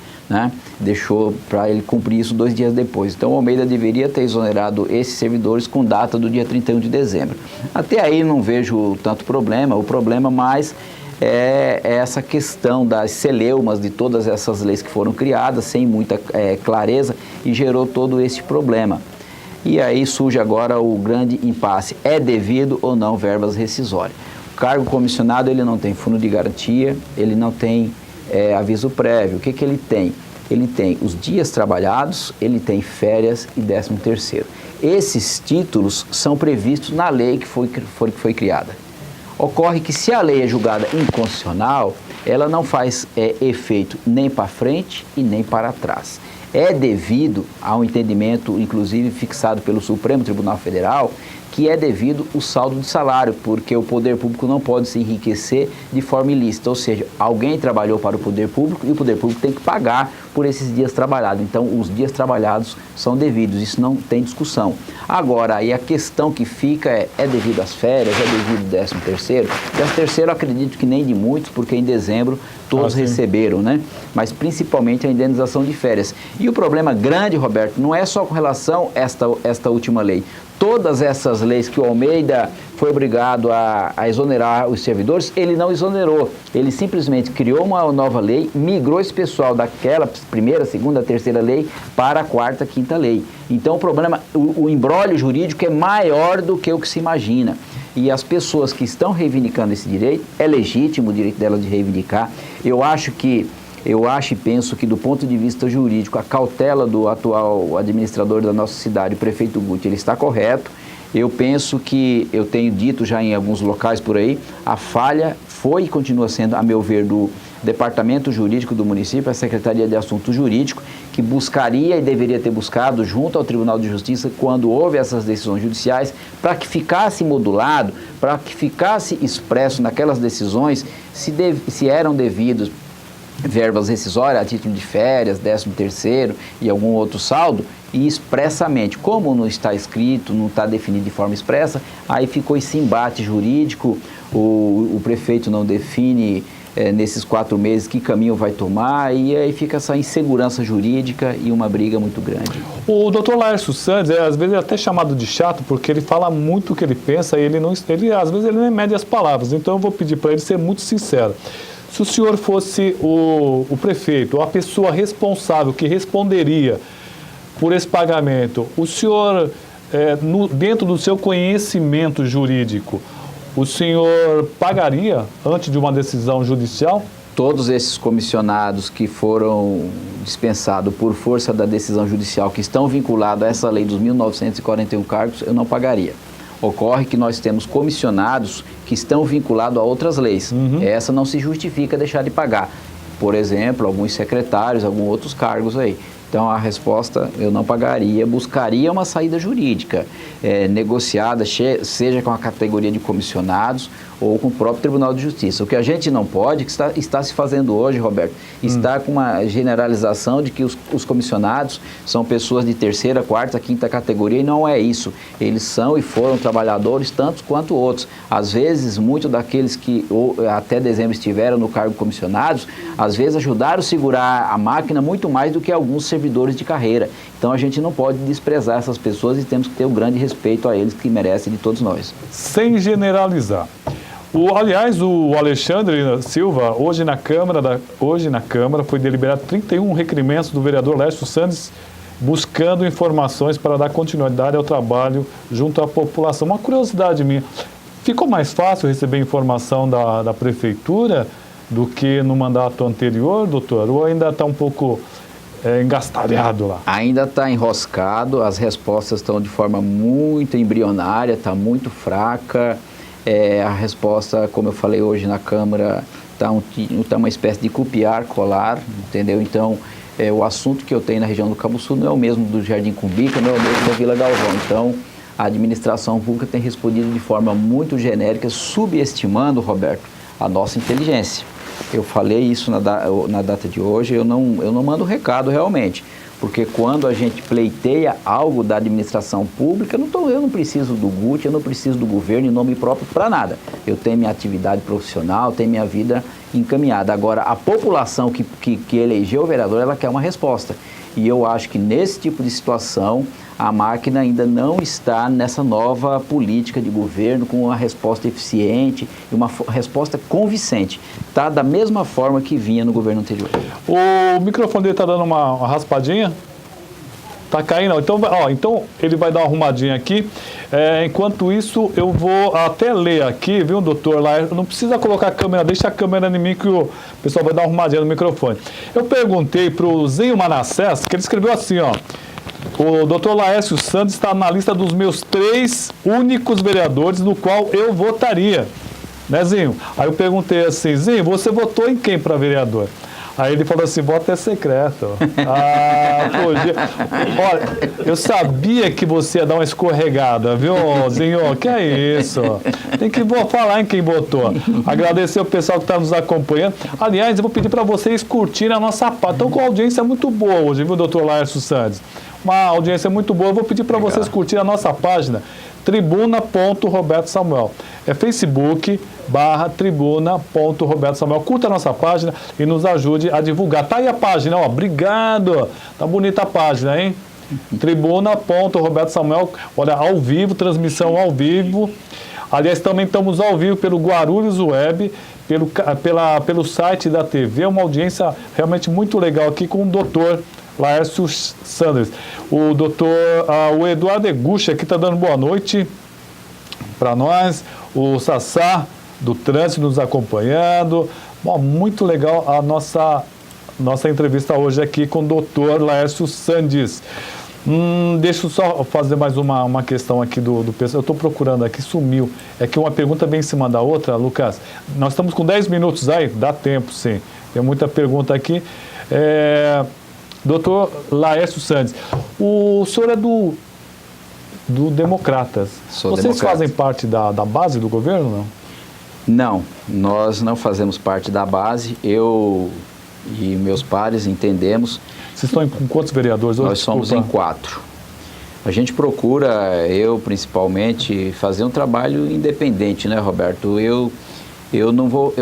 Deixou para ele cumprir isso 2 dias depois. Então, o Almeida deveria ter exonerado esses servidores com data do dia 31 de dezembro. Até aí não vejo tanto problema, o problema mais é essa questão das celeumas de todas essas leis que foram criadas sem muita clareza e gerou todo esse problema. E aí surge agora o grande impasse, é devido ou não verbas rescisórias? O cargo comissionado, ele não tem fundo de garantia, ele não tem aviso prévio. O que ele tem? Ele tem os dias trabalhados, ele tem férias e 13º. Esses títulos são previstos na lei que foi criada. Ocorre que se a lei é julgada inconstitucional, ela não faz efeito nem para frente e nem para trás. É devido a um entendimento, inclusive fixado pelo Supremo Tribunal Federal, que é devido o saldo de salário, porque o poder público não pode se enriquecer de forma ilícita, ou seja, alguém trabalhou para o poder público e o poder público tem que pagar por esses dias trabalhados. Então, os dias trabalhados são devidos, isso não tem discussão. Agora, aí a questão que fica é devido às férias, é devido ao 13º. 13º eu acredito que nem de muitos, porque em dezembro todos receberam, né? Mas principalmente a indenização de férias. E o problema grande, Roberto, não é só com relação a esta última lei. Todas essas leis que o Almeida foi obrigado a exonerar os servidores, ele não exonerou. Ele simplesmente criou uma nova lei, migrou esse pessoal daquela primeira, segunda, terceira lei para a quarta, quinta lei. Então o problema, o imbróglio jurídico é maior do que o que se imagina. E as pessoas que estão reivindicando esse direito, é legítimo o direito delas de reivindicar. Eu acho e penso que do ponto de vista jurídico, a cautela do atual administrador da nossa cidade, o prefeito Guti, ele está correto. Eu penso que, eu tenho dito já em alguns locais por aí, a falha foi e continua sendo, a meu ver, do Departamento Jurídico do município, a Secretaria de Assuntos Jurídicos, que buscaria e deveria ter buscado junto ao Tribunal de Justiça quando houve essas decisões judiciais, para que ficasse modulado, para que ficasse expresso naquelas decisões se eram devidos verbas rescisórias a título de férias, 13º e algum outro saldo, e expressamente, como não está escrito, não está definido de forma expressa, aí ficou esse embate jurídico, o prefeito não define nesses 4 meses que caminho vai tomar, e aí fica essa insegurança jurídica e uma briga muito grande. O doutor Laércio Sandes, às vezes é até chamado de chato, porque ele fala muito o que ele pensa e às vezes ele não mede as palavras, então eu vou pedir para ele ser muito sincero. Se o senhor fosse o prefeito, ou a pessoa responsável que responderia por esse pagamento, o senhor, dentro do seu conhecimento jurídico, o senhor pagaria antes de uma decisão judicial? Todos esses comissionados que foram dispensados por força da decisão judicial, que estão vinculados a essa lei dos 1.941 cargos, eu não pagaria. Ocorre que nós temos comissionados que estão vinculados a outras leis. Essa não se justifica deixar de pagar. Por exemplo, alguns secretários, alguns outros cargos aí. Então, a resposta, eu não pagaria, buscaria uma saída jurídica, negociada, seja com a categoria de comissionados ou com o próprio Tribunal de Justiça. O que a gente não pode, que está se fazendo hoje, Roberto, está com uma generalização de que os comissionados são pessoas de 3ª, 4ª, 5ª categoria, e não é isso. Eles são e foram trabalhadores tantos quanto outros. Às vezes, muitos daqueles que até dezembro estiveram no cargo comissionados, às vezes ajudaram a segurar a máquina muito mais do que alguns servidores de carreira. Então, a gente não pode desprezar essas pessoas e temos que ter um grande respeito a eles, que merecem de todos nós. Sem generalizar. Aliás, o Alexandre Silva, hoje na Câmara foi deliberado 31 requerimentos do vereador Laércio Sandes, buscando informações para dar continuidade ao trabalho junto à população. Uma curiosidade minha, ficou mais fácil receber informação da prefeitura do que no mandato anterior, doutor? Ou ainda está um pouco engastalhado lá? Ainda está enroscado, as respostas estão de forma muito embrionária, está muito fraca. A resposta, como eu falei hoje na Câmara, está uma espécie de copiar, colar, entendeu? Então, o assunto que eu tenho na região do Cabo Sul não é o mesmo do Jardim Cumbica, não é o mesmo da Vila Galvão. Então, a administração pública tem respondido de forma muito genérica, subestimando, Roberto, a nossa inteligência. Eu falei isso na data de hoje, eu não mando recado realmente. Porque quando a gente pleiteia algo da administração pública, eu não preciso do GUT, eu não preciso do governo em nome próprio para nada. Eu tenho minha atividade profissional, tenho minha vida encaminhada. Agora, a população que elegeu o vereador, ela quer uma resposta. E eu acho que nesse tipo de situação, a máquina ainda não está nessa nova política de governo com uma resposta eficiente e uma resposta convincente. Está da mesma forma que vinha no governo anterior. O microfone dele está dando uma raspadinha? Está caindo? Então ele vai dar uma arrumadinha aqui. Enquanto isso, eu vou até ler aqui, viu, doutor? Não precisa colocar a câmera, deixa a câmera em mim que o pessoal vai dar uma arrumadinha no microfone. Eu perguntei para o Zinho Manassés, que ele escreveu assim, ó. O doutor Laércio Sandes está na lista dos meus 3 únicos vereadores no qual eu votaria. Né, Zinho? Aí eu perguntei assim, Zinho, você votou em quem para vereador? Aí ele falou assim, voto é secreto. Podia. Olha, eu sabia que você ia dar uma escorregada, viu, Zinho? Que é isso? Tem que falar em quem votou. Agradecer o pessoal que está nos acompanhando. Aliás, eu vou pedir para vocês curtirem a nossa página. Estão com uma audiência muito boa hoje, viu, doutor Laércio Sandes? Uma audiência muito boa. Eu vou pedir para vocês curtirem a nossa página, tribuna.Roberto Samuel. É facebook.tribuna.Roberto Samuel. Curta a nossa página e nos ajude a divulgar. Tá aí a página, ó. Obrigado. Tá bonita a página, hein? Tribuna.Roberto Samuel. Olha, ao vivo, transmissão ao vivo. Aliás, também estamos ao vivo pelo Guarulhos Web, pelo site da TV. Uma audiência realmente muito legal aqui com o doutor Laércio Sandes. O Eduardo Egucha aqui está dando boa noite para nós. O Sassá do Trânsito nos acompanhando. Bom, muito legal a nossa entrevista hoje aqui com o doutor Laércio Sandes. Deixa eu só fazer mais uma questão aqui do pessoal. Eu estou procurando aqui, sumiu. É que uma pergunta bem em cima da outra, Lucas. Nós estamos com 10 minutos aí, dá tempo sim. Tem muita pergunta aqui. Doutor Laércio Sandes, o senhor é do Democratas. Vocês fazem parte da base do governo, não? Não, nós não fazemos parte da base. Eu e meus pares entendemos. Vocês estão com quantos vereadores hoje? Nós somos em 4. A gente procura, eu principalmente, fazer um trabalho independente, né, Roberto? Eu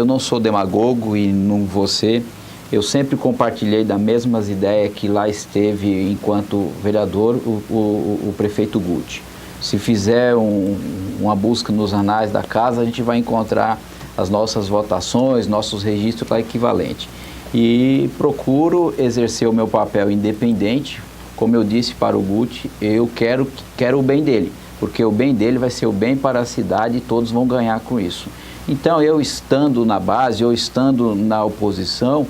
não sou demagogo e não vou ser. Eu sempre compartilhei das mesmas ideias que lá esteve enquanto vereador o prefeito Guti. Se fizer uma busca nos anais da casa, a gente vai encontrar as nossas votações, nossos registros lá equivalentes. E procuro exercer o meu papel independente. Como eu disse para o Guti, eu quero o bem dele, porque o bem dele vai ser o bem para a cidade e todos vão ganhar com isso. Então, eu estando na base ou estando na oposição,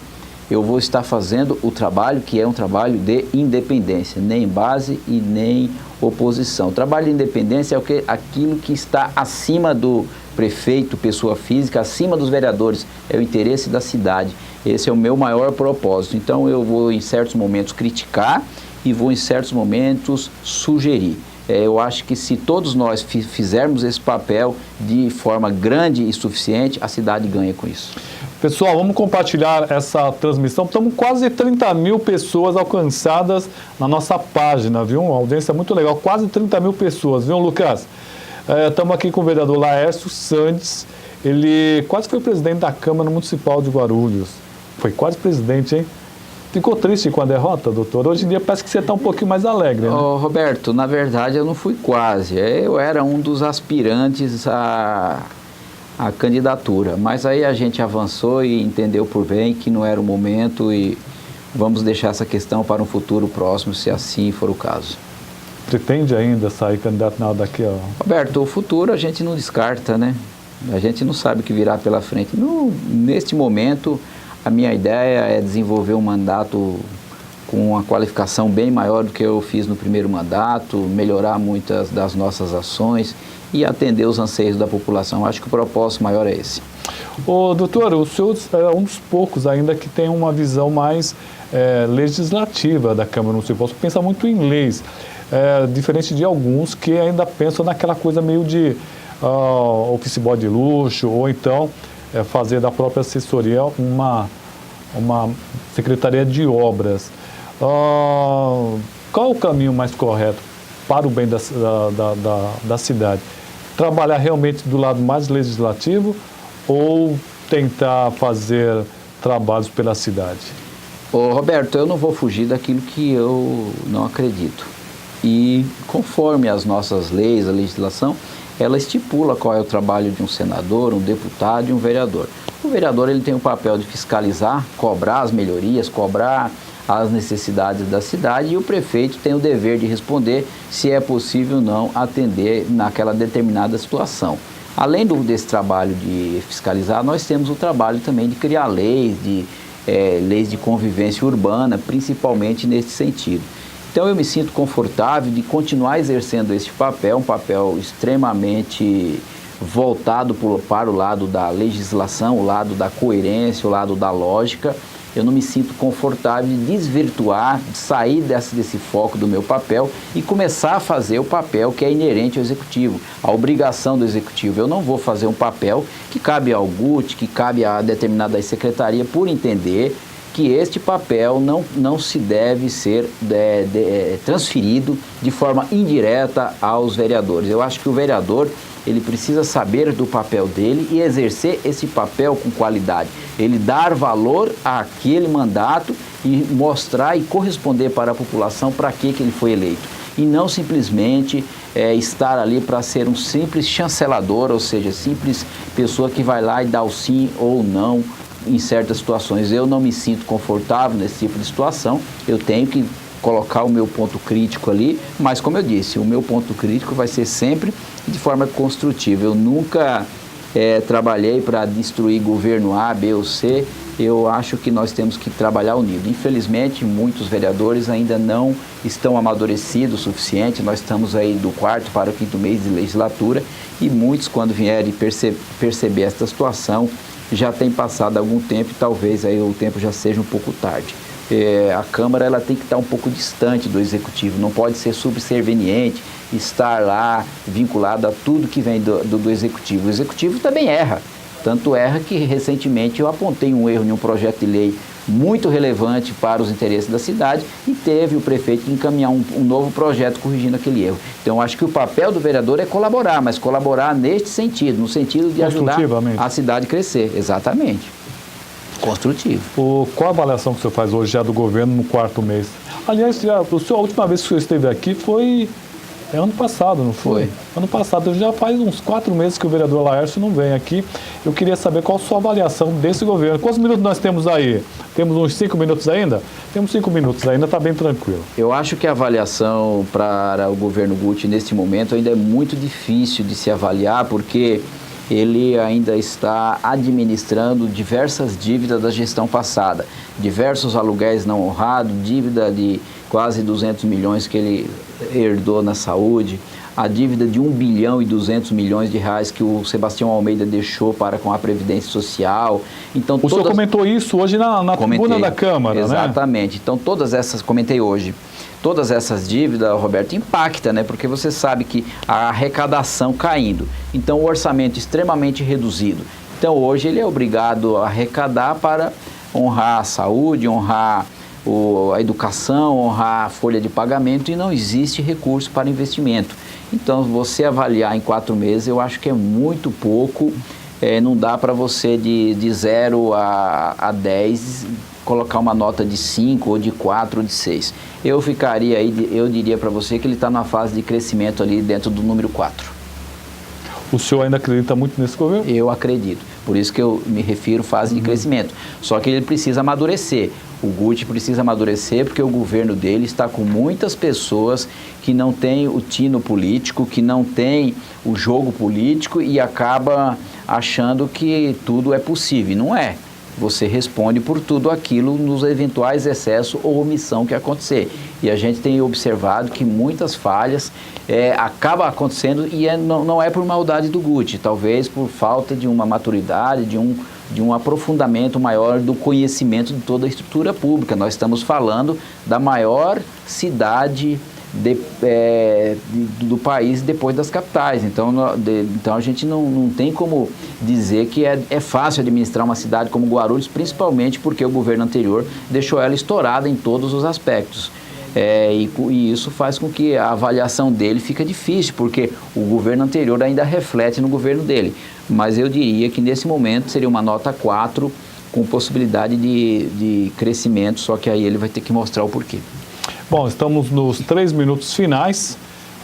eu vou estar fazendo o trabalho que é um trabalho de independência, nem base e nem oposição. O trabalho de independência é aquilo que está acima do prefeito, pessoa física, acima dos vereadores, é o interesse da cidade. Esse é o meu maior propósito. Então, eu vou em certos momentos criticar e vou em certos momentos sugerir. Eu acho que se todos nós fizermos esse papel de forma grande e suficiente, a cidade ganha com isso. Pessoal, vamos compartilhar essa transmissão. Estamos quase 30 mil pessoas alcançadas na nossa página, viu? Uma audiência muito legal. Quase 30 mil pessoas, viu, Lucas? Estamos aqui com o vereador Laércio Sandes. Ele quase foi presidente da Câmara Municipal de Guarulhos. Foi quase presidente, hein? Ficou triste com a derrota, doutor? Hoje em dia parece que você está um pouquinho mais alegre, né? Roberto, na verdade eu não fui quase. Eu era um dos aspirantes à candidatura. Mas aí a gente avançou e entendeu por bem que não era o momento e vamos deixar essa questão para um futuro próximo, se assim for o caso. Pretende ainda sair candidato daqui, ó? Roberto, o futuro a gente não descarta, né? A gente não sabe o que virá pela frente. Neste momento, a minha ideia é desenvolver um mandato com uma qualificação bem maior do que eu fiz no primeiro mandato, melhorar muitas das nossas ações e atender os anseios da população. Acho que o propósito maior é esse. Doutor, o senhor é um dos poucos ainda que tem uma visão mais legislativa da Câmara Municipal. Você pensa muito em leis, diferente de alguns que ainda pensam naquela coisa meio de office boy de luxo, ou então fazer da própria assessoria uma secretaria de obras. Qual o caminho mais correto para o bem da cidade? Trabalhar realmente do lado mais legislativo ou tentar fazer trabalhos pela cidade? Roberto, eu não vou fugir daquilo que eu não acredito. E conforme as nossas leis, a legislação, ela estipula qual é o trabalho de um senador, um deputado e um vereador. O vereador ele tem o papel de fiscalizar, cobrar as melhorias, cobrar as necessidades da cidade, e o prefeito tem o dever de responder se é possível ou não atender naquela determinada situação. Além desse trabalho de fiscalizar, nós temos o trabalho também de criar leis de convivência urbana, principalmente nesse sentido. Então eu me sinto confortável de continuar exercendo esse papel, um papel extremamente voltado para o lado da legislação, o lado da coerência, o lado da lógica. Eu não me sinto confortável de desvirtuar, de sair desse foco do meu papel e começar a fazer o papel que é inerente ao executivo, a obrigação do executivo. Eu não vou fazer um papel que cabe ao Guti, que cabe a determinada secretaria, por entender que este papel não se deve ser transferido de forma indireta aos vereadores. Eu acho que o vereador ele precisa saber do papel dele e exercer esse papel com qualidade. Ele dar valor àquele mandato e mostrar e corresponder para a população para que ele foi eleito. E não simplesmente estar ali para ser um simples chancelador, ou seja, simples pessoa que vai lá e dá o sim ou não em certas situações. Eu não me sinto confortável nesse tipo de situação, eu tenho que colocar o meu ponto crítico ali, mas como eu disse, o meu ponto crítico vai ser sempre de forma construtiva. Eu nunca trabalhei para destruir governo A, B ou C. Eu acho que nós temos que trabalhar unido. Infelizmente, muitos vereadores ainda não estão amadurecidos o suficiente. Nós estamos aí do 4º para o 5º mês de legislatura e muitos, quando vierem perceber esta situação, já tem passado algum tempo e talvez aí o tempo já seja um pouco tarde. A Câmara ela tem que estar um pouco distante do Executivo, não pode ser subserviente, estar lá vinculado a tudo que vem do Executivo. O Executivo também erra, tanto erra que recentemente eu apontei um erro em um projeto de lei muito relevante para os interesses da cidade e teve o prefeito que encaminhar um novo projeto corrigindo aquele erro. Então, eu acho que o papel do vereador é colaborar, mas colaborar neste sentido, no sentido de ajudar a cidade a crescer. Exatamente. Construtivo. Qual a avaliação que o senhor faz hoje já do governo no 4º mês? Aliás, a última vez que o senhor esteve aqui foi ano passado, não foi? Ano passado, já faz uns 4 meses que o vereador Laércio não vem aqui. Eu queria saber qual a sua avaliação desse governo. Quantos minutos nós temos aí? Temos uns 5 minutos ainda? Temos 5 minutos ainda, está bem tranquilo. Eu acho que a avaliação para o governo Guti neste momento ainda é muito difícil de se avaliar, porque ele ainda está administrando diversas dívidas da gestão passada, diversos aluguéis não honrados, dívida de quase 200 milhões que ele herdou na saúde, a dívida de 1 bilhão e 200 milhões de reais que o Sebastião Almeida deixou para com a Previdência Social. Então, o senhor comentou isso hoje na tribuna da Câmara, exatamente. Né? Então, todas essas, comentei hoje, todas essas dívidas, Roberto, impacta, né? Porque você sabe que a arrecadação caindo, então o orçamento extremamente reduzido. Então, hoje ele é obrigado a arrecadar para honrar a saúde, honrar a educação, honrar a folha de pagamento, e não existe recurso para investimento. Então, você avaliar em 4 meses, eu acho que é muito pouco, não dá para você de 0 a 10 colocar uma nota de 5 ou de 4 ou de 6. Eu ficaria aí, eu diria para você que ele está na fase de crescimento ali dentro do número 4. O senhor ainda acredita muito nesse governo? Eu acredito, por isso que eu me refiro fase de crescimento. Só que ele precisa amadurecer. O Guti precisa amadurecer porque o governo dele está com muitas pessoas que não têm o tino político, que não têm o jogo político e acaba achando que tudo é possível. Não é. Você responde por tudo aquilo nos eventuais excessos ou omissão que acontecer. E a gente tem observado que muitas falhas acabam acontecendo e não é por maldade do Guti, talvez por falta de uma maturidade, de um aprofundamento maior do conhecimento de toda a estrutura pública. Nós estamos falando da maior cidade do país depois das capitais. Então a gente não tem como dizer que é fácil administrar uma cidade como Guarulhos, principalmente porque o governo anterior deixou ela estourada em todos os aspectos. E isso faz com que a avaliação dele fique difícil, porque o governo anterior ainda reflete no governo dele. Mas eu diria que nesse momento seria uma nota 4 com possibilidade de crescimento, só que aí ele vai ter que mostrar o porquê. Bom, estamos nos 3 minutos finais.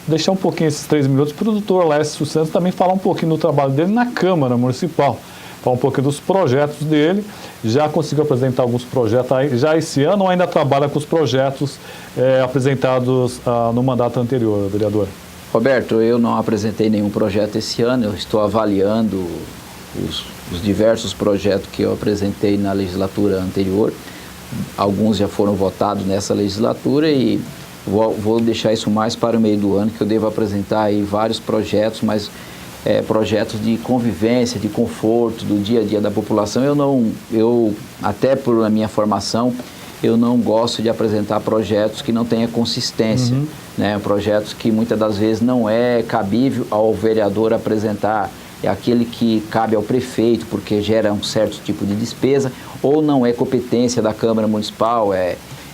Vou deixar um pouquinho esses 3 minutos para o doutor Laércio Santos também falar um pouquinho do trabalho dele na Câmara Municipal. Falar um pouquinho dos projetos dele. Já conseguiu apresentar alguns projetos aí, já esse ano, ou ainda trabalha com os projetos apresentados no mandato anterior, vereador? Roberto, eu não apresentei nenhum projeto esse ano. Eu estou avaliando os diversos projetos que eu apresentei na legislatura anterior. Alguns já foram votados nessa legislatura e vou deixar isso mais para o meio do ano, que eu devo apresentar aí vários projetos, mas projetos de convivência, de conforto, do dia a dia da população. Eu até por a minha formação, eu não gosto de apresentar projetos que não tenham consistência, né? Projetos que muitas das vezes não é cabível ao vereador apresentar, é aquele que cabe ao prefeito, porque gera um certo tipo de despesa, ou não é competência da Câmara Municipal,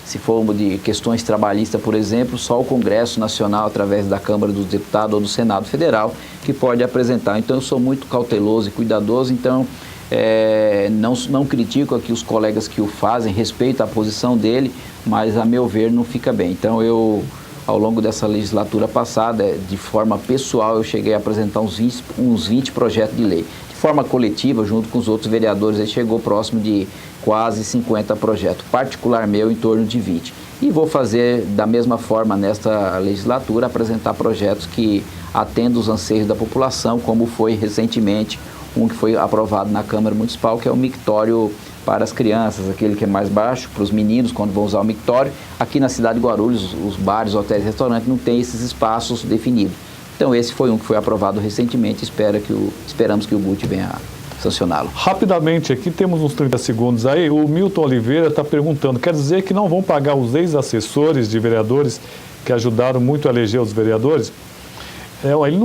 se for de questões trabalhistas, por exemplo, só o Congresso Nacional, através da Câmara dos Deputados ou do Senado Federal, que pode apresentar. Então, eu sou muito cauteloso e cuidadoso, então não critico aqui os colegas que o fazem, respeito a posição dele, mas, a meu ver, não fica bem. Então, ao longo dessa legislatura passada, de forma pessoal, eu cheguei a apresentar uns 20 projetos de lei. De forma coletiva, junto com os outros vereadores, ele chegou próximo de quase 50 projetos, particular meu em torno de 20. E vou fazer da mesma forma nesta legislatura, apresentar projetos que atendam os anseios da população, como foi recentemente um que foi aprovado na Câmara Municipal, que é o mictório para as crianças, aquele que é mais baixo, para os meninos quando vão usar o mictório. Aqui na cidade de Guarulhos, os bares, hotéis e restaurantes não têm esses espaços definidos. Então esse foi um que foi aprovado recentemente, esperamos que o Guti venha a sancioná-lo. Rapidamente, aqui temos uns 30 segundos aí, o Milton Oliveira está perguntando, quer dizer que não vão pagar os ex-assessores de vereadores que ajudaram muito a eleger os vereadores? Ele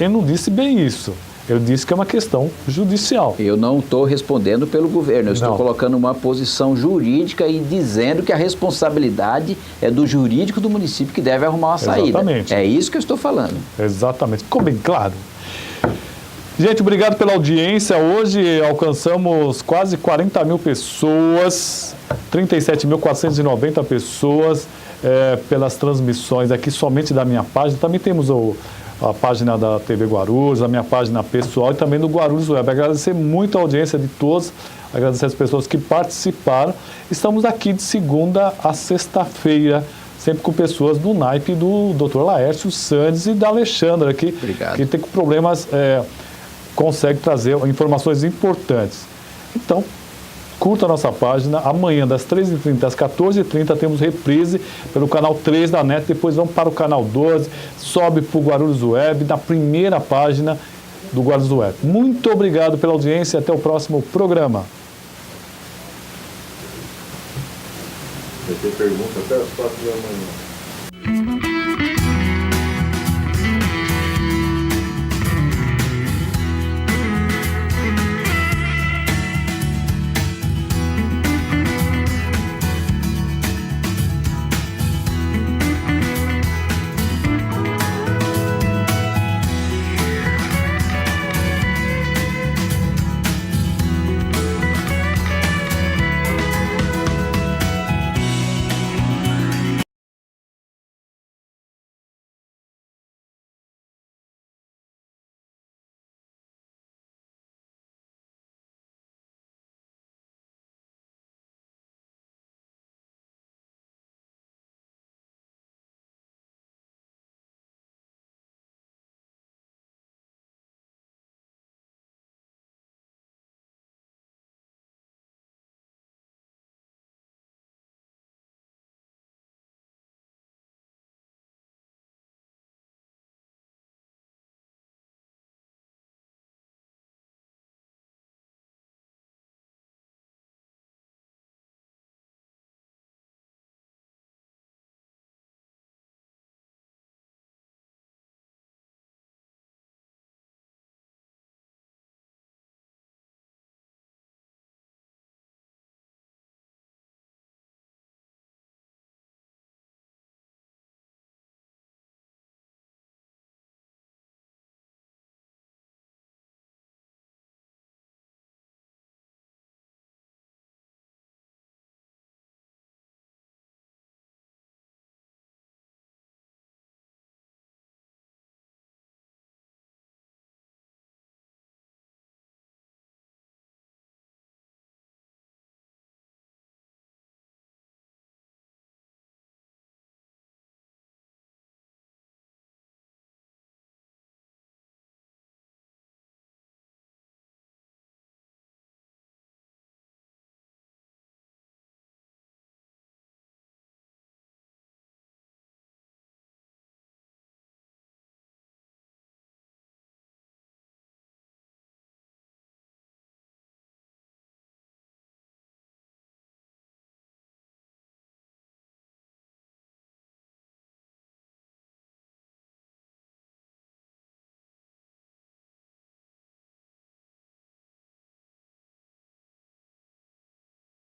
não disse bem isso. Ele disse que é uma questão judicial. Eu não estou respondendo pelo governo, eu estou colocando uma posição jurídica e dizendo que a responsabilidade é do jurídico do município que deve arrumar uma saída. Exatamente. É isso que eu estou falando. Exatamente. Ficou bem claro? Gente, obrigado pela audiência. Hoje alcançamos quase 40 mil pessoas, 37.490 pessoas pelas transmissões aqui somente da minha página. Também temos a página da TV Guarulhos, a minha página pessoal e também do Guarulhos Web. Agradecer muito a audiência de todos, agradecer as pessoas que participaram. Estamos aqui de segunda a sexta-feira, sempre com pessoas do naipe do Dr. Laércio Sandes e da Alexandra aqui, que tem problemas, consegue trazer informações importantes. Então, curta a nossa página. Amanhã, das 13h30 às 14h30, temos reprise pelo canal 3 da NET. Depois vamos para o canal 12, sobe para o Guarulhos Web, na primeira página do Guarulhos Web. Muito obrigado pela audiência e até o próximo programa. Vai ter pergunta até as 4 da manhã.